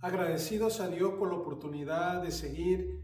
Agradecidos a Dios por la oportunidad de seguir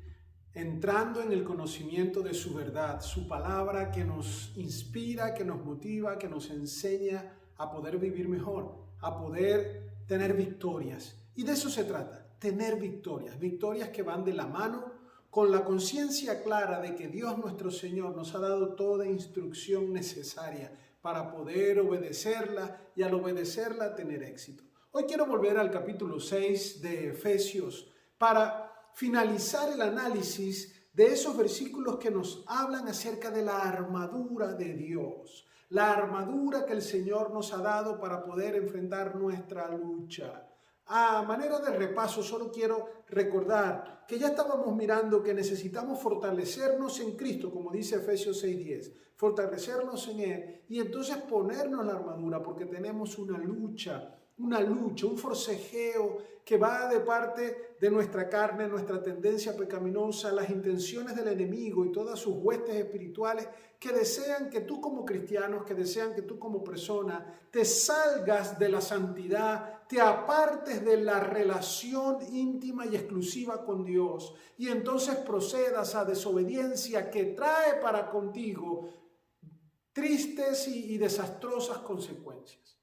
entrando en el conocimiento de su verdad, su palabra que nos inspira, que nos motiva, que nos enseña a poder vivir mejor, a poder tener victorias. Y de eso se trata, tener victorias, victorias que van de la mano con la conciencia clara de que Dios nuestro Señor nos ha dado toda instrucción necesaria para poder obedecerla y al obedecerla tener éxito. Hoy quiero volver al capítulo 6 de Efesios para finalizar el análisis de esos versículos que nos hablan acerca de la armadura de Dios, la armadura que el Señor nos ha dado para poder enfrentar nuestra lucha. A manera de repaso, solo quiero recordar que ya estábamos mirando que necesitamos fortalecernos en Cristo, como dice Efesios 6:10, fortalecernos en Él y entonces ponernos la armadura porque tenemos una lucha, un forcejeo que va de parte de nuestra carne, nuestra tendencia pecaminosa, las intenciones del enemigo y todas sus huestes espirituales que desean que tú como cristiano, que desean que tú como persona te salgas de la santidad, te apartes de la relación íntima y exclusiva con Dios y entonces procedas a desobediencia que trae para contigo tristes y desastrosas consecuencias.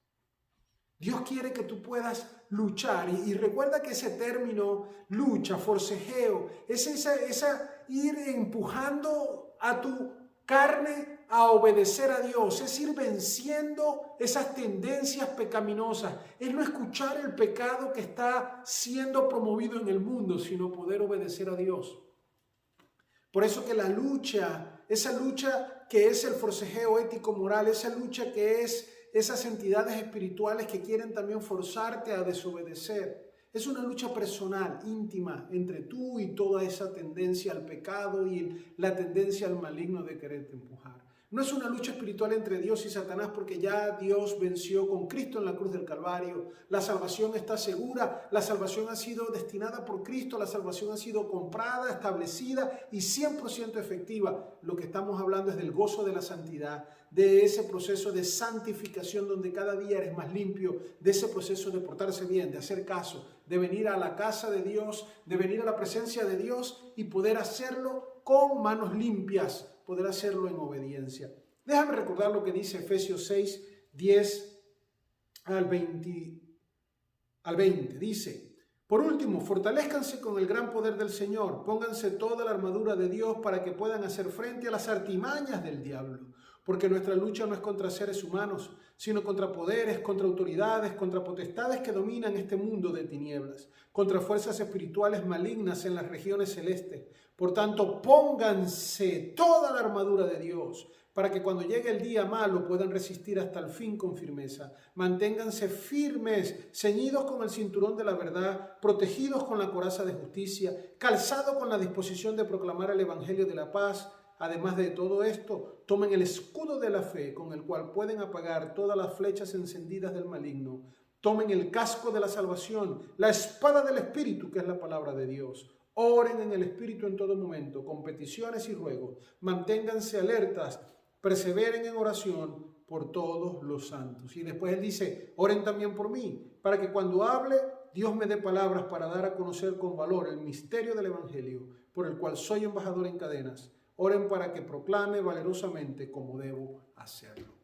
Dios quiere que tú puedas luchar y recuerda que ese término lucha, forcejeo, es esa ir empujando a tu carne a obedecer a Dios, es ir venciendo esas tendencias pecaminosas, es no escuchar el pecado que está siendo promovido en el mundo, sino poder obedecer a Dios. Por eso que la lucha, esa lucha que es el forcejeo ético-moral, esa lucha que es esas entidades espirituales que quieren también forzarte a desobedecer. Es una lucha personal, íntima, entre tú y toda esa tendencia al pecado y la tendencia al maligno de quererte empujar. No es una lucha espiritual entre Dios y Satanás porque ya Dios venció con Cristo en la cruz del Calvario. La salvación está segura, la salvación ha sido destinada por Cristo, la salvación ha sido comprada, establecida y 100% efectiva. Lo que estamos hablando es del gozo de la santidad, de ese proceso de santificación donde cada día eres más limpio, de ese proceso de portarse bien, de hacer caso, de venir a la casa de Dios, de venir a la presencia de Dios y poder hacerlo con manos limpias, poder hacerlo en obediencia. Déjame recordar lo que dice Efesios 6, 10 al 20. Dice: por último, fortalezcanse con el gran poder del Señor, pónganse toda la armadura de Dios para que puedan hacer frente a las artimañas del diablo, porque nuestra lucha no es contra seres humanos, sino contra poderes, contra autoridades, contra potestades que dominan este mundo de tinieblas, contra fuerzas espirituales malignas en las regiones celestes. Por tanto, pónganse toda la armadura de Dios, para que cuando llegue el día malo puedan resistir hasta el fin con firmeza. Manténganse firmes, ceñidos con el cinturón de la verdad, protegidos con la coraza de justicia, calzados con la disposición de proclamar el evangelio de la paz. Además de todo esto, tomen el escudo de la fe con el cual pueden apagar todas las flechas encendidas del maligno. Tomen el casco de la salvación, la espada del Espíritu, que es la palabra de Dios. Oren en el Espíritu en todo momento, con peticiones y ruegos. Manténganse alertas, perseveren en oración por todos los santos. Y después él dice: oren también por mí, para que cuando hable, Dios me dé palabras para dar a conocer con valor el misterio del Evangelio, por el cual soy embajador en cadenas. Oren para que proclame valerosamente como debo hacerlo.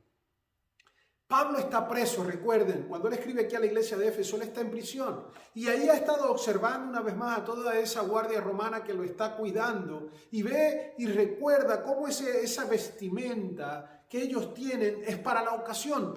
Pablo está preso, recuerden, cuando él escribe aquí a la iglesia de Éfeso, él está en prisión y ahí ha estado observando una vez más a toda esa guardia romana que lo está cuidando y ve y recuerda cómo esa vestimenta que ellos tienen es para la ocasión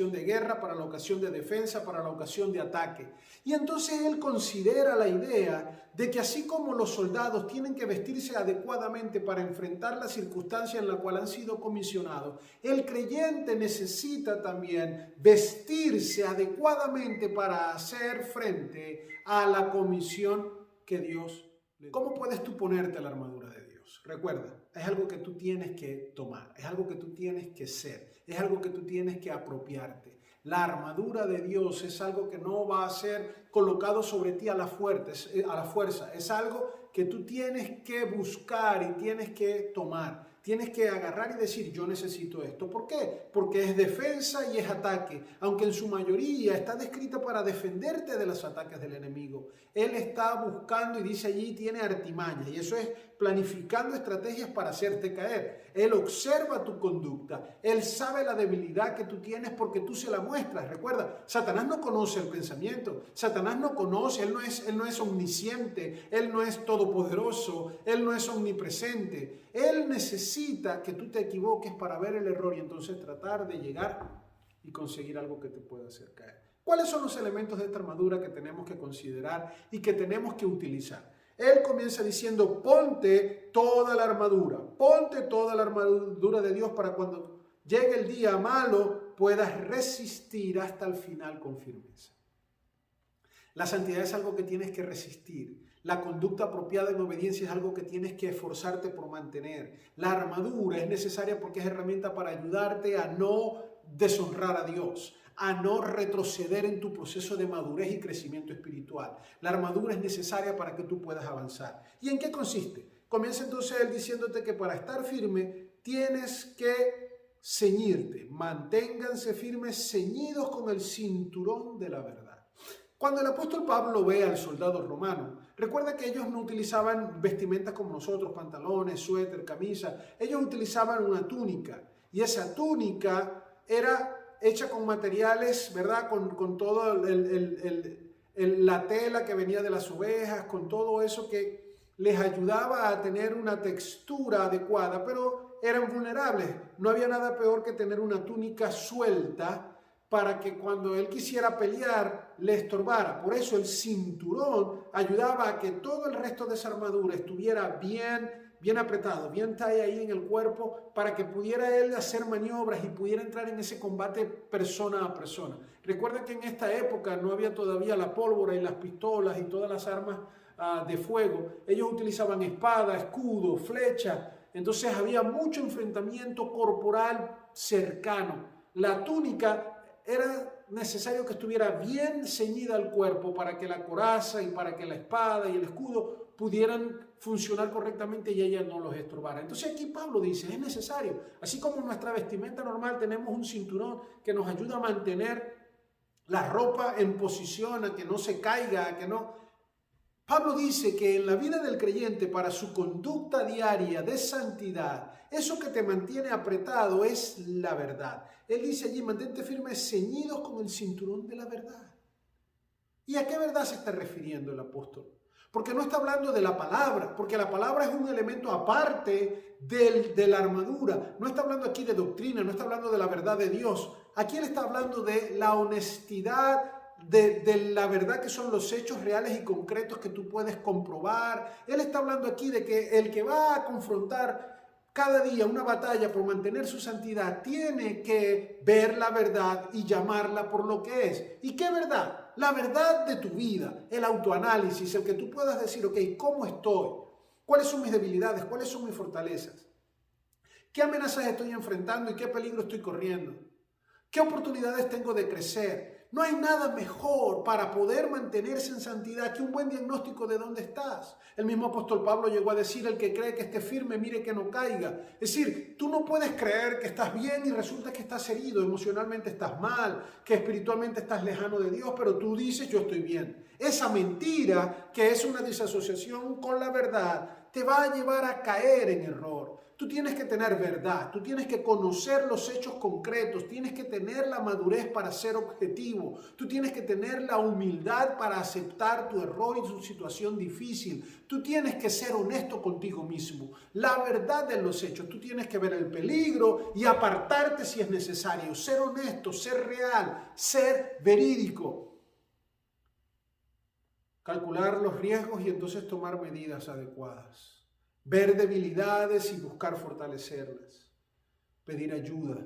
de guerra, para la ocasión de defensa, para la ocasión de ataque. Y entonces él considera la idea de que así como los soldados tienen que vestirse adecuadamente para enfrentar la circunstancia en la cual han sido comisionados, el creyente necesita también vestirse adecuadamente para hacer frente a la comisión que Dios le da. ¿Cómo puedes tú ponerte la armadura de Dios? Recuerda, es algo que tú tienes que tomar, es algo que tú tienes que ser, es algo que tú tienes que apropiarte. La armadura de Dios es algo que no va a ser colocado sobre ti a la fuerza, es algo que tú tienes que buscar y tienes que tomar. tienes que agarrar y decir, yo necesito esto. ¿Por qué? Porque es defensa y es ataque, aunque en su mayoría está descrita para defenderte de los ataques del enemigo. Él está buscando y dice allí, tiene artimañas, y eso es planificando estrategias para hacerte caer. Él observa tu conducta, él sabe la debilidad que tú tienes porque tú se la muestras. Recuerda, Satanás no conoce el pensamiento, Satanás no conoce, él no es omnisciente, él no es todopoderoso, él no es omnipresente. Él necesita que tú te equivoques para ver el error y entonces tratar de llegar y conseguir algo que te pueda hacer caer. ¿Cuáles son los elementos de esta armadura que tenemos que considerar y que tenemos que utilizar? Él comienza diciendo, ponte toda la armadura de Dios para cuando llegue el día malo puedas resistir hasta el final con firmeza. La santidad es algo que tienes que resistir. La conducta apropiada en obediencia es algo que tienes que esforzarte por mantener. La armadura es necesaria porque es herramienta para ayudarte a no deshonrar a Dios, a no retroceder en tu proceso de madurez y crecimiento espiritual. La armadura es necesaria para que tú puedas avanzar. ¿Y en qué consiste? Comienza entonces él diciéndote que para estar firme tienes que ceñirte. Manténganse firmes, ceñidos con el cinturón de la verdad. Cuando el apóstol Pablo ve al soldado romano, recuerda que ellos no utilizaban vestimentas como nosotros, pantalones, suéter, camisa. Ellos utilizaban una túnica y esa túnica era hecha con materiales, ¿verdad? Con todo la tela que venía de las ovejas, con todo eso que les ayudaba a tener una textura adecuada, pero eran vulnerables. No había nada peor que tener una túnica suelta para que cuando él quisiera pelear le estorbara. Por eso el cinturón ayudaba a que todo el resto de esa armadura estuviera bien apretado, bien talla ahí en el cuerpo, para que pudiera él hacer maniobras y pudiera entrar en ese combate persona a persona. Recuerda que en esta época no había todavía la pólvora y las pistolas y todas las armas de fuego. Ellos utilizaban espada, escudo, flecha. Entonces había mucho enfrentamiento corporal cercano. La túnica era necesario que estuviera bien ceñida al cuerpo para que la coraza y para que la espada y el escudo pudieran funcionar correctamente y ella no los estorbara. Entonces aquí Pablo dice, es necesario. Así como en nuestra vestimenta normal tenemos un cinturón que nos ayuda a mantener la ropa en posición, a que no se caiga, a que no... Pablo dice que en la vida del creyente, para su conducta diaria de santidad, eso que te mantiene apretado es la verdad. Él dice allí, mantente firmes, ceñidos con el cinturón de la verdad. ¿Y a qué verdad se está refiriendo el apóstol? Porque no está hablando de la palabra, porque la palabra es un elemento aparte de la armadura. No está hablando aquí de doctrina, no está hablando de la verdad de Dios. Aquí él está hablando de la honestidad, de la verdad que son los hechos reales y concretos que tú puedes comprobar. Él está hablando aquí de que el que va a confrontar cada día una batalla por mantener su santidad tiene que ver la verdad y llamarla por lo que es. ¿Y qué verdad? La verdad de tu vida, el autoanálisis, el que tú puedas decir, ok, ¿cómo estoy? ¿Cuáles son mis debilidades? ¿Cuáles son mis fortalezas? ¿Qué amenazas estoy enfrentando y qué peligro estoy corriendo? ¿Qué oportunidades tengo de crecer? No hay nada mejor para poder mantenerse en santidad que un buen diagnóstico de dónde estás. El mismo apóstol Pablo llegó a decir, el que cree que esté firme, mire que no caiga. Es decir, tú no puedes creer que estás bien y resulta que estás herido, emocionalmente estás mal, que espiritualmente estás lejano de Dios, pero tú dices, yo estoy bien. Esa mentira, que es una desasociación con la verdad, te va a llevar a caer en error. Tú tienes que tener verdad, tú tienes que conocer los hechos concretos, tienes que tener la madurez para ser objetivo, tú tienes que tener la humildad para aceptar tu error y tu situación difícil, tú tienes que ser honesto contigo mismo, la verdad de los hechos, tú tienes que ver el peligro y apartarte si es necesario, ser honesto, ser real, ser verídico, calcular los riesgos y entonces tomar medidas adecuadas. Ver debilidades y buscar fortalecerlas. Pedir ayuda,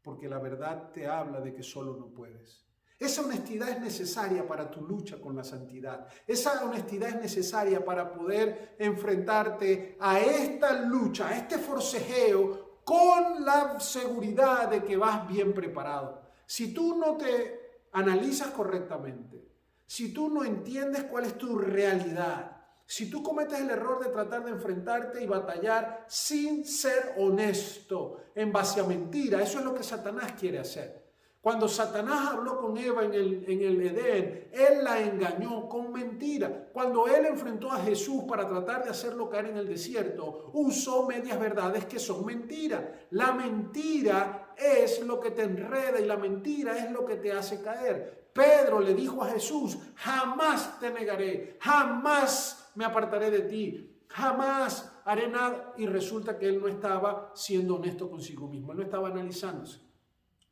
porque la verdad te habla de que solo no puedes. Esa honestidad es necesaria para tu lucha con la santidad. Esa honestidad es necesaria para poder enfrentarte a esta lucha, a este forcejeo, con la seguridad de que vas bien preparado. Si tú no te analizas correctamente, si tú no entiendes cuál es tu realidad, Si tú cometes el error de tratar de enfrentarte y batallar sin ser honesto, en base a mentira, eso es lo que Satanás quiere hacer. Cuando Satanás habló con Eva en el Edén, él la engañó con mentira. Cuando él enfrentó a Jesús para tratar de hacerlo caer en el desierto, usó medias verdades que son mentiras. La mentira es lo que te enreda y la mentira es lo que te hace caer. Pedro le dijo a Jesús: jamás te negaré, jamás me apartaré de ti, jamás haré nada. Y resulta que él no estaba siendo honesto consigo mismo, él no estaba analizándose.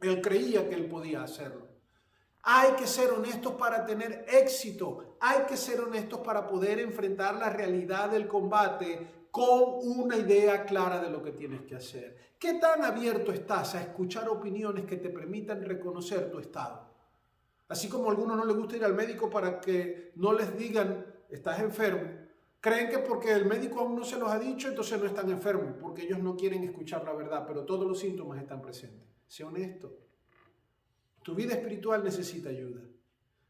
Él creía que él podía hacerlo. Hay que ser honestos para tener éxito. Hay que ser honestos para poder enfrentar la realidad del combate con una idea clara de lo que tienes que hacer. ¿Qué tan abierto estás a escuchar opiniones que te permitan reconocer tu estado? Así como a algunos no les gusta ir al médico para que no les digan estás enfermo, creen que porque el médico aún no se los ha dicho, entonces no están enfermos, porque ellos no quieren escuchar la verdad, pero todos los síntomas están presentes. Sé honesto. Tu vida espiritual necesita ayuda.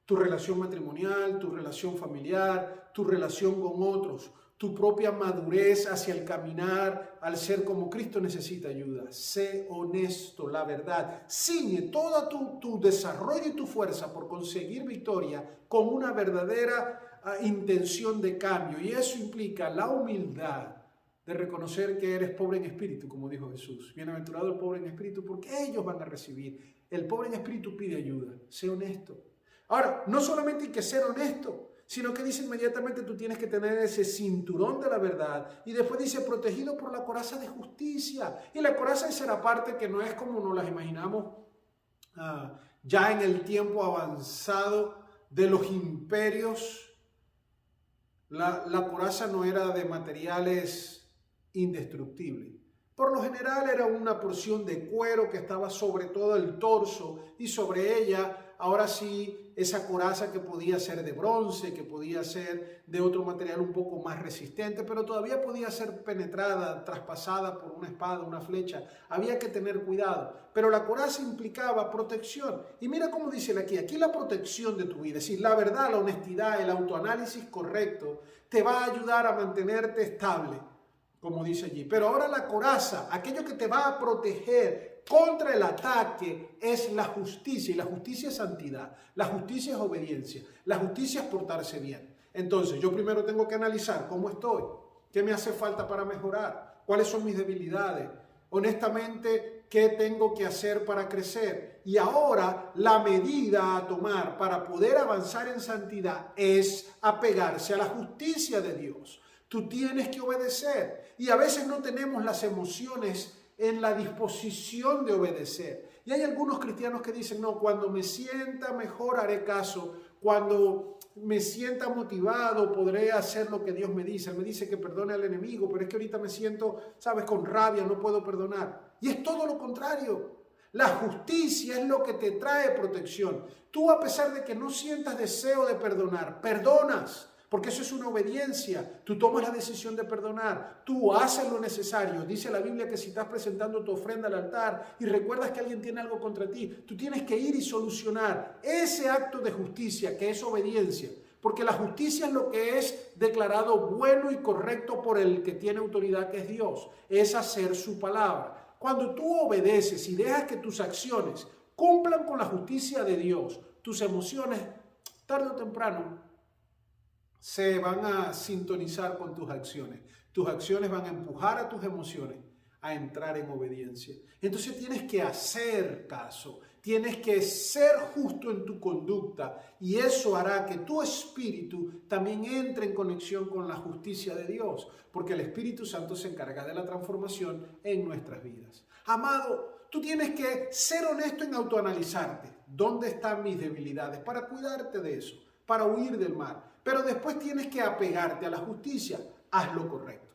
Tu relación matrimonial, tu relación familiar, tu relación con otros, tu propia madurez hacia el caminar, al ser como Cristo necesita ayuda. Sé honesto, la verdad. Ciñe todo tu desarrollo y tu fuerza por conseguir victoria con una verdadera intención de cambio. Y eso implica la humildad de reconocer que eres pobre en espíritu, como dijo Jesús. Bienaventurado el pobre en espíritu, porque ellos van a recibir. El pobre en espíritu pide ayuda. Sé honesto. Ahora, no solamente hay que ser honesto, sino que dice inmediatamente tú tienes que tener ese cinturón de la verdad. Y después dice protegido por la coraza de justicia. Y la coraza es esa parte que no es como nos las imaginamos ya en el tiempo avanzado de los imperios. La coraza no era de materiales indestructible. Por lo general era una porción de cuero que estaba sobre todo el torso y sobre ella, ahora sí, esa coraza que podía ser de bronce, que podía ser de otro material un poco más resistente, pero todavía podía ser penetrada, traspasada por una espada, una flecha. Había que tener cuidado. Pero la coraza implicaba protección. Y mira cómo dice aquí la protección de tu vida, es decir, la verdad, la honestidad, el autoanálisis correcto, te va a ayudar a mantenerte estable, como dice allí. Pero ahora la coraza, aquello que te va a proteger contra el ataque, es la justicia. Y la justicia es santidad, la justicia es obediencia, la justicia es portarse bien. Entonces yo primero tengo que analizar cómo estoy, qué me hace falta para mejorar, cuáles son mis debilidades, honestamente qué tengo que hacer para crecer. Y ahora la medida a tomar para poder avanzar en santidad es apegarse a la justicia de Dios. Tú tienes que obedecer y a veces no tenemos las emociones en la disposición de obedecer. Y hay algunos cristianos que dicen, no, cuando me sienta mejor haré caso, cuando me sienta motivado podré hacer lo que Dios me dice. Él me dice que perdone al enemigo, pero es que ahorita me siento, sabes, con rabia, no puedo perdonar. Y es todo lo contrario. La justicia es lo que te trae protección. Tú, a pesar de que no sientas deseo de perdonar, perdonas. Porque eso es una obediencia. Tú tomas la decisión de perdonar. Tú haces lo necesario. Dice la Biblia que si estás presentando tu ofrenda al altar y recuerdas que alguien tiene algo contra ti, tú tienes que ir y solucionar ese acto de justicia que es obediencia. Porque la justicia es lo que es declarado bueno y correcto por el que tiene autoridad, que es Dios. Es hacer su palabra. Cuando tú obedeces y dejas que tus acciones cumplan con la justicia de Dios, tus emociones, tarde o temprano, se van a sintonizar con tus acciones. Tus acciones van a empujar a tus emociones a entrar en obediencia. Entonces tienes que hacer caso, tienes que ser justo en tu conducta y eso hará que tu espíritu también entre en conexión con la justicia de Dios, porque el Espíritu Santo se encarga de la transformación en nuestras vidas. Amado, tú tienes que ser honesto en autoanalizarte. ¿Dónde están mis debilidades? Para cuidarte de eso, para huir del mal. Pero después tienes que apegarte a la justicia. Haz lo correcto.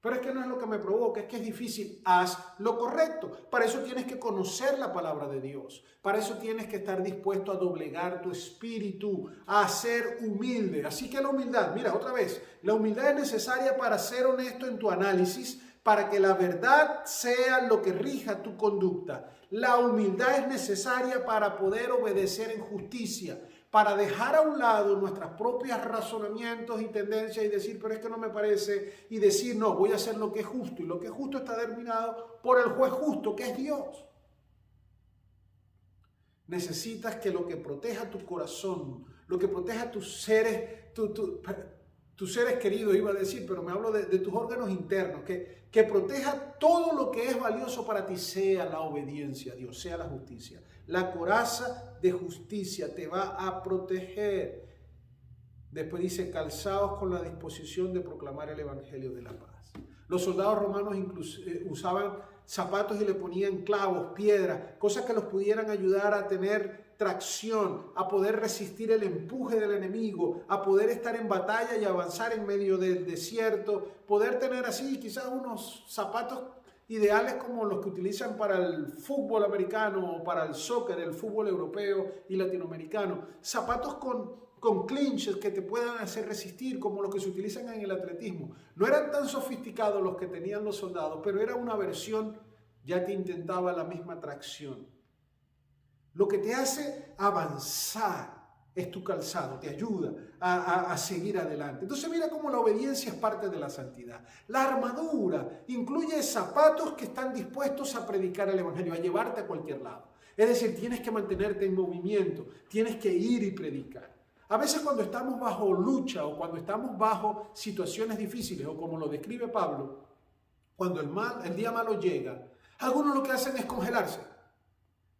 Pero es que no es lo que me provoca, es que es difícil. Haz lo correcto. Para eso tienes que conocer la palabra de Dios. Para eso tienes que estar dispuesto a doblegar tu espíritu, a ser humilde. Así que la humildad, mira otra vez, la humildad es necesaria para ser honesto en tu análisis, para que la verdad sea lo que rija tu conducta. La humildad es necesaria para poder obedecer en justicia. para dejar a un lado nuestros propios razonamientos y tendencias y decir, pero es que no me parece, y decir, no, voy a hacer lo que es justo, y lo que es justo está determinado por el juez justo, que es Dios. Necesitas que lo que proteja tu corazón, lo que proteja tus seres, tus seres queridos, iba a decir, pero me hablo de tus órganos internos, que proteja todo lo que es valioso para ti, sea la obediencia a Dios, sea la justicia. La coraza de justicia te va a proteger. Después dice, calzados con la disposición de proclamar el evangelio de la paz. Los soldados romanos incluso usaban zapatos y le ponían clavos, piedras, cosas que los pudieran ayudar a tener tracción, a poder resistir el empuje del enemigo, a poder estar en batalla y avanzar en medio del desierto, poder tener así quizás unos zapatos ideales como los que utilizan para el fútbol americano o para el soccer, el fútbol europeo y latinoamericano. Zapatos con clinches que te puedan hacer resistir, como los que se utilizan en el atletismo. No eran tan sofisticados los que tenían los soldados, pero era una versión ya que intentaba la misma tracción. Lo que te hace avanzar es tu calzado, te ayuda a seguir adelante. Entonces mira cómo la obediencia es parte de la santidad. La armadura incluye zapatos que están dispuestos a predicar el evangelio, a llevarte a cualquier lado. Es decir, tienes que mantenerte en movimiento, tienes que ir y predicar. A veces cuando estamos bajo lucha o cuando estamos bajo situaciones difíciles o como lo describe Pablo, cuando el día malo llega, algunos lo que hacen es congelarse.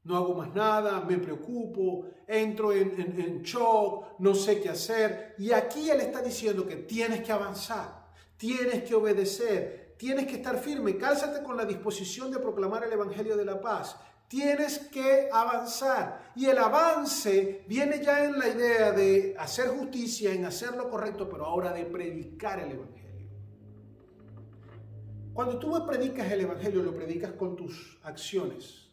No hago más nada, me preocupo, entro en shock, no sé qué hacer. Y aquí él está diciendo que tienes que avanzar, tienes que obedecer, tienes que estar firme, cálzate con la disposición de proclamar el evangelio de la paz. Tienes que avanzar. Y el avance viene ya en la idea de hacer justicia, en hacer lo correcto, pero ahora de predicar el evangelio. Cuando tú predicas el evangelio, lo predicas con tus acciones.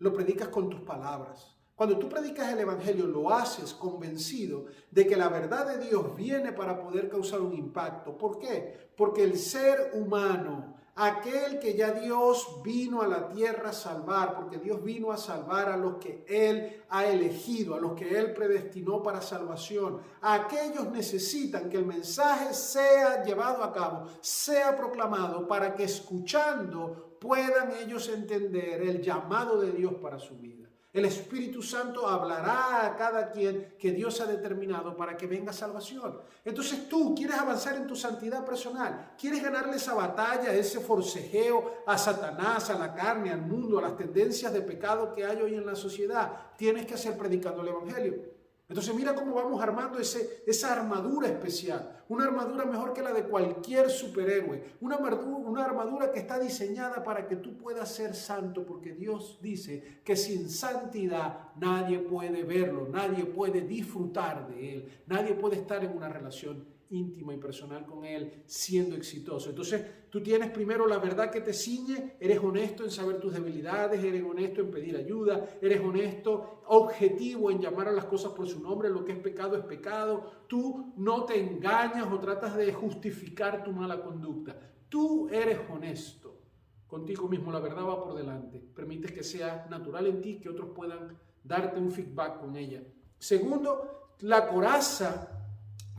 Lo predicas con tus palabras. Cuando tú predicas el evangelio, lo haces convencido de que la verdad de Dios viene para poder causar un impacto. ¿Por qué? Porque el ser humano, aquel que ya Dios vino a la tierra a salvar, porque Dios vino a salvar a los que Él ha elegido, a los que Él predestinó para salvación. Aquellos necesitan que el mensaje sea llevado a cabo, sea proclamado, para que escuchando puedan ellos entender el llamado de Dios para su vida. El Espíritu Santo hablará a cada quien que Dios ha determinado para que venga salvación. Entonces tú quieres avanzar en tu santidad personal, quieres ganarle esa batalla, ese forcejeo a Satanás, a la carne, al mundo, a las tendencias de pecado que hay hoy en la sociedad. Tienes que hacer predicando el evangelio. Entonces mira cómo vamos armando esa armadura especial, una armadura mejor que la de cualquier superhéroe, una armadura que está diseñada para que tú puedas ser santo, porque Dios dice que sin santidad nadie puede verlo, nadie puede disfrutar de Él, nadie puede estar en una relación íntima y personal con Él siendo exitoso. Entonces tú tienes primero la verdad que te ciñe, eres honesto en saber tus debilidades, eres honesto en pedir ayuda, eres honesto, objetivo en llamar a las cosas por su nombre, lo que es pecado, tú no te engañas o tratas de justificar tu mala conducta, tú eres honesto contigo mismo, la verdad va por delante, permites que sea natural en ti, que otros puedan darte un feedback con ella. Segundo, la coraza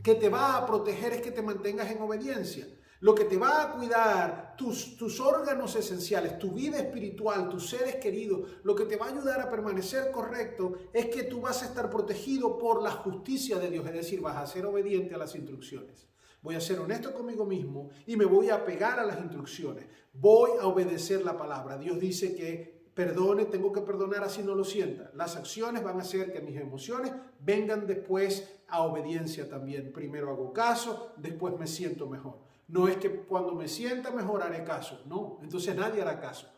que te va a proteger es que te mantengas en obediencia. Lo que te va a cuidar, tus órganos esenciales, tu vida espiritual, tus seres queridos, lo que te va a ayudar a permanecer correcto es que tú vas a estar protegido por la justicia de Dios, es decir, vas a ser obediente a las instrucciones. Voy a ser honesto conmigo mismo y me voy a apegar a las instrucciones. Voy a obedecer la palabra. Dios dice que perdone, tengo que perdonar así no lo sienta. Las acciones van a hacer que mis emociones vengan después a obediencia también. Primero hago caso, después me siento mejor. No es que cuando me sienta mejor haré caso, no, entonces nadie hará caso.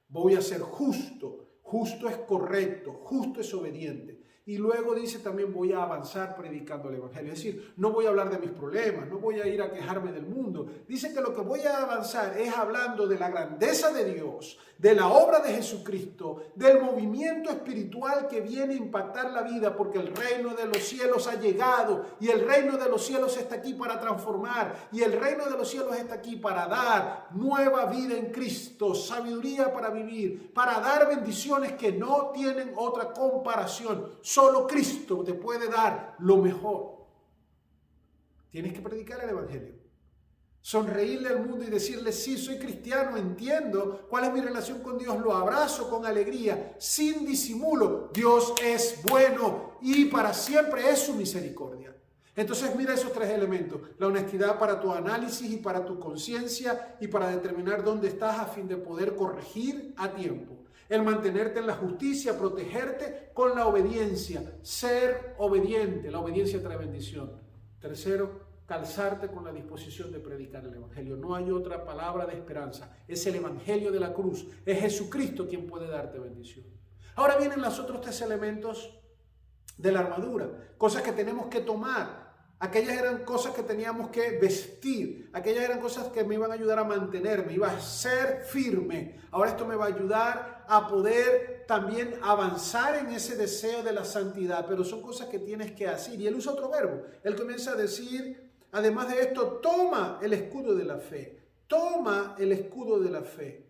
Voy a ser justo, justo es correcto, justo es obediente. Y luego dice también voy a avanzar predicando el evangelio. Es decir, no voy a hablar de mis problemas, no voy a ir a quejarme del mundo. Dice que lo que voy a avanzar es hablando de la grandeza de Dios, de la obra de Jesucristo, del movimiento espiritual que viene a impactar la vida, porque el reino de los cielos ha llegado y el reino de los cielos está aquí para transformar y el reino de los cielos está aquí para dar nueva vida en Cristo, sabiduría para vivir, para dar bendiciones que no tienen otra comparación. Solo Cristo te puede dar lo mejor. Tienes que predicar el evangelio. Sonreírle al mundo y decirle, sí, soy cristiano, entiendo cuál es mi relación con Dios, lo abrazo con alegría, sin disimulo. Dios es bueno y para siempre es su misericordia. Entonces mira esos tres elementos, la honestidad para tu análisis y para tu conciencia y para determinar dónde estás a fin de poder corregir a tiempo. El mantenerte en la justicia, protegerte con la obediencia, ser obediente, la obediencia trae bendición. Tercero, calzarte con la disposición de predicar el evangelio. No hay otra palabra de esperanza, es el evangelio de la cruz, es Jesucristo quien puede darte bendición. Ahora vienen los otros tres elementos de la armadura, cosas que tenemos que tomar. Aquellas eran cosas que teníamos que vestir, aquellas eran cosas que me iban a ayudar a mantenerme, iba a ser firme. Ahora esto me va a ayudar a poder también avanzar en ese deseo de la santidad, pero son cosas que tienes que hacer. Y él usa otro verbo, él comienza a decir, además de esto, toma el escudo de la fe, toma el escudo de la fe.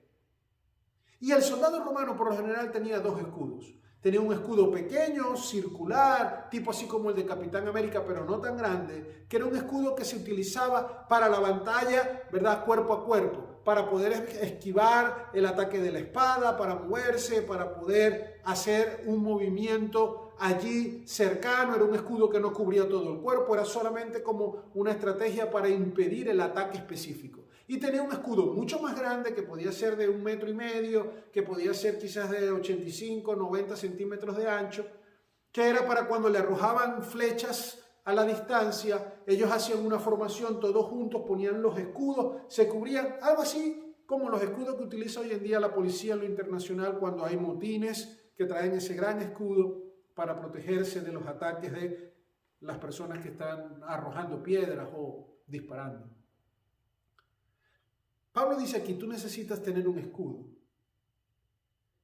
Y el soldado romano por lo general tenía dos escudos. Tenía un escudo pequeño, circular, tipo así como el de Capitán América, pero no tan grande, que era un escudo que se utilizaba para la batalla, ¿verdad? Cuerpo a cuerpo, para poder esquivar el ataque de la espada, para moverse, para poder hacer un movimiento allí cercano. Era un escudo que no cubría todo el cuerpo, era solamente como una estrategia para impedir el ataque específico. Y tenía un escudo mucho más grande que podía ser de 1,5 metros, que podía ser quizás de 85, 90 centímetros de ancho, que era para cuando le arrojaban flechas a la distancia, ellos hacían una formación todos juntos, ponían los escudos, se cubrían, algo así como los escudos que utiliza hoy en día la policía en lo internacional cuando hay motines, que traen ese gran escudo para protegerse de los ataques de las personas que están arrojando piedras o disparando. Pablo dice aquí, tú necesitas tener un escudo.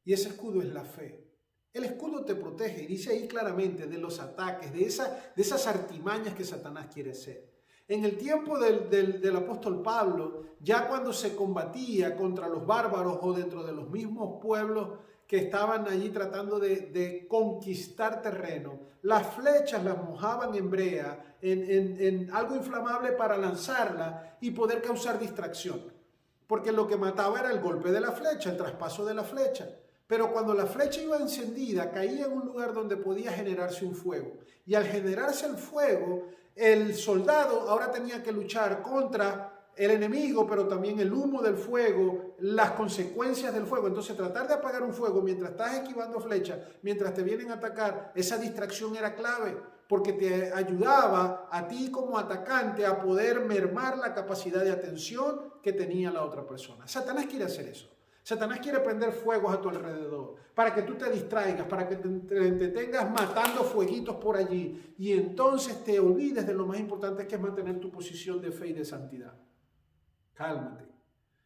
Y ese escudo es la fe. El escudo te protege y dice ahí claramente de los ataques, de esas artimañas que Satanás quiere hacer. En el tiempo del apóstol Pablo, ya cuando se combatía contra los bárbaros o dentro de los mismos pueblos que estaban allí tratando de conquistar terreno, las flechas las mojaban en brea, en algo inflamable para lanzarla y poder causar distracción. Porque lo que mataba era el golpe de la flecha, el traspaso de la flecha. Pero cuando la flecha iba encendida, caía en un lugar donde podía generarse un fuego. Y al generarse el fuego, el soldado ahora tenía que luchar contra el enemigo, pero también el humo del fuego, las consecuencias del fuego. Entonces tratar de apagar un fuego mientras estás esquivando flechas, mientras te vienen a atacar, esa distracción era clave, porque te ayudaba a ti como atacante a poder mermar la capacidad de atención que tenía la otra persona. Satanás quiere hacer eso. Satanás quiere prender fuegos a tu alrededor para que tú te distraigas, para que te tengas matando fueguitos por allí y entonces te olvides de lo más importante que es mantener tu posición de fe y de santidad. Cálmate.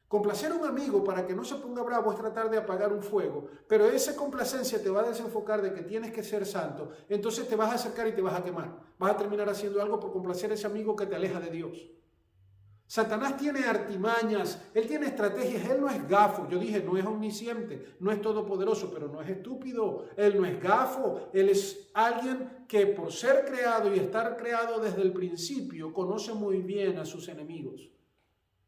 Complacer a un amigo para que no se ponga bravo es tratar de apagar un fuego, pero esa complacencia te va a desenfocar de que tienes que ser santo, entonces te vas a acercar y te vas a quemar. Vas a terminar haciendo algo por complacer a ese amigo que te aleja de Dios. Satanás tiene artimañas, él tiene estrategias, él no es gafo. Yo dije, no es omnisciente, no es todopoderoso, pero no es estúpido. Él no es gafo, él es alguien que por ser creado y estar creado desde el principio conoce muy bien a sus enemigos.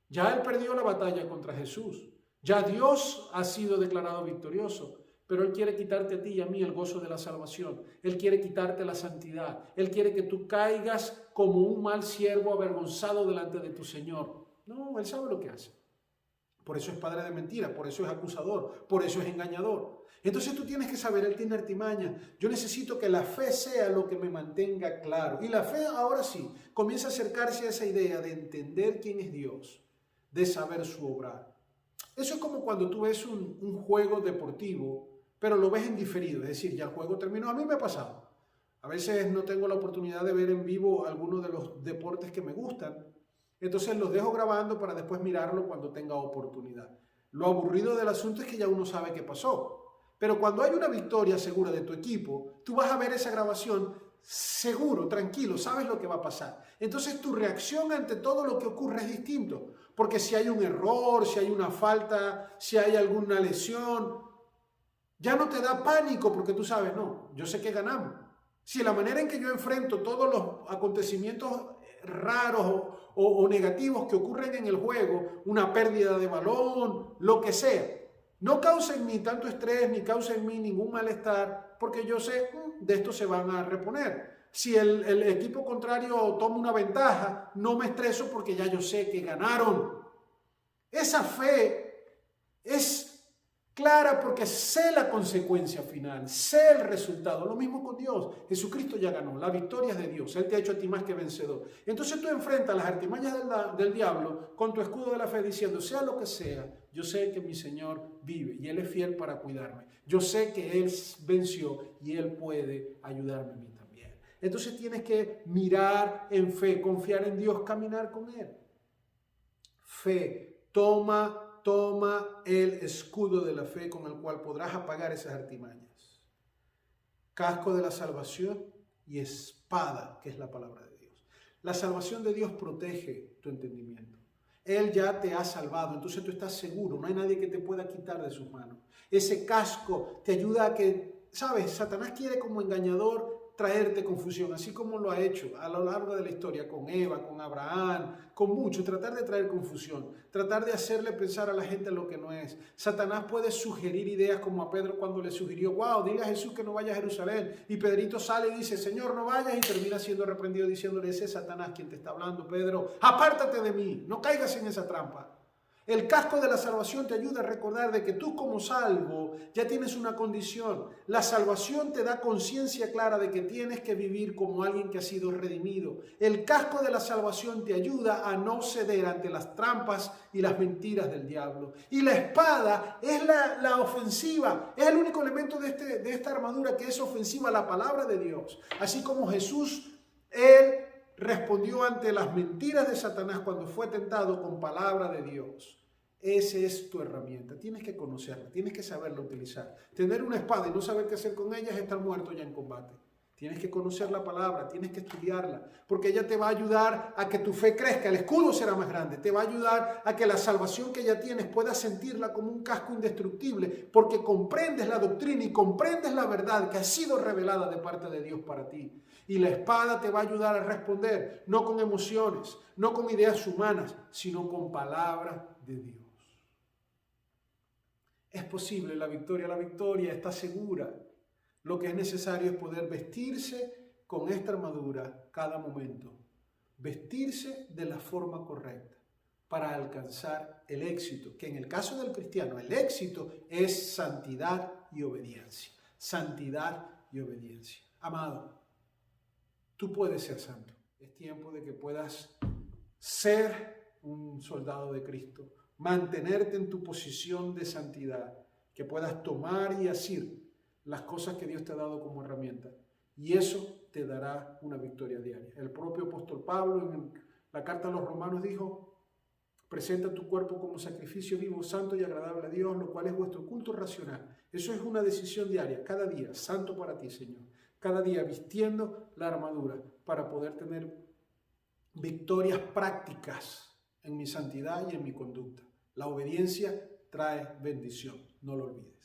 Ya él perdió la batalla contra Jesús, ya Dios ha sido declarado victorioso. Pero Él quiere quitarte a ti y a mí el gozo de la salvación. Él quiere quitarte la santidad. Él quiere que tú caigas como un mal siervo avergonzado delante de tu Señor. No, Él sabe lo que hace. Por eso es padre de mentira, por eso es acusador, por eso es engañador. Entonces tú tienes que saber, Él tiene artimaña. Yo necesito que la fe sea lo que me mantenga claro. Y la fe ahora sí comienza a acercarse a esa idea de entender quién es Dios, de saber su obrar. Eso es como cuando tú ves un juego deportivo, pero lo ves en diferido, es decir, ya el juego terminó. A mí me ha pasado. A veces no tengo la oportunidad de ver en vivo algunos de los deportes que me gustan. Entonces los dejo grabando para después mirarlo cuando tenga oportunidad. Lo aburrido del asunto es que ya uno sabe qué pasó. Pero cuando hay una victoria segura de tu equipo, tú vas a ver esa grabación seguro, tranquilo, sabes lo que va a pasar. Entonces tu reacción ante todo lo que ocurre es distinto. Porque si hay un error, si hay una falta, si hay alguna lesión, ya no te da pánico porque tú sabes, no, yo sé que ganamos. Si la manera en que yo enfrento todos los acontecimientos raros o negativos que ocurren en el juego, una pérdida de balón, lo que sea, no causa en mí tanto estrés ni causa en mí ningún malestar, porque yo sé, de esto se van a reponer. Si el equipo contrario toma una ventaja, no me estreso porque ya yo sé que ganaron. Esa fe es clara porque sé la consecuencia final, sé el resultado. Lo mismo con Dios. Jesucristo ya ganó, la victoria es de Dios. Él te ha hecho a ti más que vencedor. Entonces tú enfrentas las artimañas del diablo con tu escudo de la fe diciendo, sea lo que sea, yo sé que mi Señor vive y Él es fiel para cuidarme. Yo sé que Él venció y Él puede ayudarme a mí también. Entonces tienes que mirar en fe, confiar en Dios, caminar con Él. Fe, toma el escudo de la fe con el cual podrás apagar esas artimañas. Casco de la salvación y espada, que es la palabra de Dios. La salvación de Dios protege tu entendimiento. Él ya te ha salvado, entonces tú estás seguro, no hay nadie que te pueda quitar de sus manos. Ese casco te ayuda a que, ¿sabes? Satanás quiere como engañador traerte confusión, así como lo ha hecho a lo largo de la historia con Eva, con Abraham, con muchos, tratar de traer confusión, tratar de hacerle pensar a la gente lo que no es. Satanás puede sugerir ideas como a Pedro cuando le sugirió, wow, dile a Jesús que no vaya a Jerusalén, y Pedrito sale y dice, Señor, no vayas, y termina siendo reprendido diciéndole, ese es Satanás quien te está hablando, Pedro, apártate de mí, no caigas en esa trampa. El casco de la salvación te ayuda a recordar de que tú como salvo ya tienes una condición. La salvación te da conciencia clara de que tienes que vivir como alguien que ha sido redimido. El casco de la salvación te ayuda a no ceder ante las trampas y las mentiras del diablo. Y la espada es la ofensiva, es el único elemento de esta armadura que es ofensiva, la palabra de Dios. Así como Jesús, Él respondió ante las mentiras de Satanás cuando fue tentado con palabra de Dios. Esa es tu herramienta. Tienes que conocerla, tienes que saberla utilizar. Tener una espada y no saber qué hacer con ella es estar muerto ya en combate. Tienes que conocer la palabra, tienes que estudiarla, porque ella te va a ayudar a que tu fe crezca, el escudo será más grande, te va a ayudar a que la salvación que ya tienes puedas sentirla como un casco indestructible, porque comprendes la doctrina y comprendes la verdad que ha sido revelada de parte de Dios para ti. Y la espada te va a ayudar a responder, no con emociones, no con ideas humanas, sino con palabra de Dios. Es posible la victoria está segura. Lo que es necesario es poder vestirse con esta armadura cada momento. Vestirse de la forma correcta para alcanzar el éxito, que en el caso del cristiano el éxito es santidad y obediencia. Santidad y obediencia. Amado, tú puedes ser santo. Es tiempo de que puedas ser un soldado de Cristo, mantenerte en tu posición de santidad, que puedas tomar y asir las cosas que Dios te ha dado como herramienta. Y eso te dará una victoria diaria. El propio apóstol Pablo en la carta a los Romanos dijo, presenta tu cuerpo como sacrificio vivo, santo y agradable a Dios, lo cual es vuestro culto racional. Eso es una decisión diaria, cada día, santo para ti, Señor. Cada día vistiendo la armadura para poder tener victorias prácticas en mi santidad y en mi conducta. La obediencia trae bendición, no lo olvides.